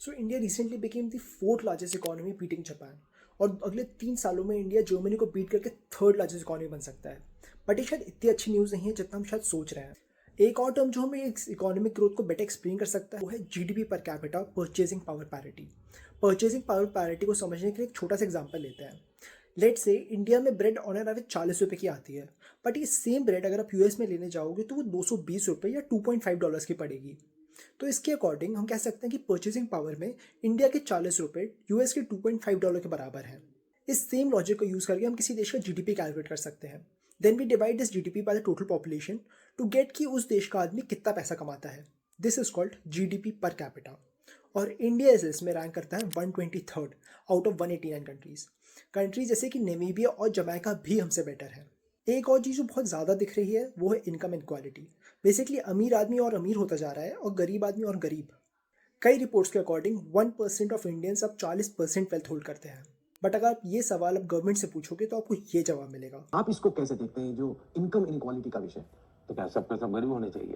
So India recently became the fourth largest economy beating Japan, और अगले 3 सालों में इंडिया जर्मनी को बीट करके थर्ड लार्जेस्ट इकोनॉमी बन सकता है। बट ये शायद इतनी अच्छी न्यूज़ नहीं है जितना हम शायद सोच रहे हैं। एक और टर्म जो हमें इस इकोनॉमिक ग्रोथ को बेटर एक्सप्लेन कर सकता है वो है GDP per capita purchasing power parity. Purchasing power parity को समझने के लिए एक छोटा सा एग्जांपल लेते हैं। लेट से इंडिया में ब्रेड ऑन एन एवरेज 40 रुपये की आती है, बट ये सेम ब्रेड अगर आप यूएस में लेने जाओगे तो वो 220 रुपये या $2.5 की पड़ेगी। तो इसके अकॉर्डिंग हम कह सकते हैं कि परचेसिंग पावर में इंडिया के 40 रुपये यूएस के $2.5 के बराबर है। इस सेम लॉजिक को यूज़ करके हम किसी देश का जीडीपी कैलकुलेट कर सकते हैं। Then we divide this GDP by the total population to get कि उस देश का आदमी कितना पैसा कमाता है। This is called GDP per capita, और इंडिया इस लिस्ट में रैंक करता है 123rd out of 189 countries. Countries जैसे कि नेमीबिया और जमैका भी हमसे बेटर है। एक और चीज़ जो बहुत ज़्यादा दिख रही है वो है इनकम इनक्वालिटी। बेसिकली अमीर आदमी और अमीर होता जा रहा है और गरीब आदमी और गरीब। कई रिपोर्ट्स के अकॉर्डिंग 1% ऑफ इंडियंस अब 40% वेल्थ होल्ड करते हैं। बट अगर आप ये सवाल अब गवर्नमेंट से पूछोगे तो आपको ये जवाब मिलेगा। आप इसको कैसे देखते हैं जो इनकम इनक्वालिटी का विषय? तो क्या सबका सब गरीब होने चाहिए?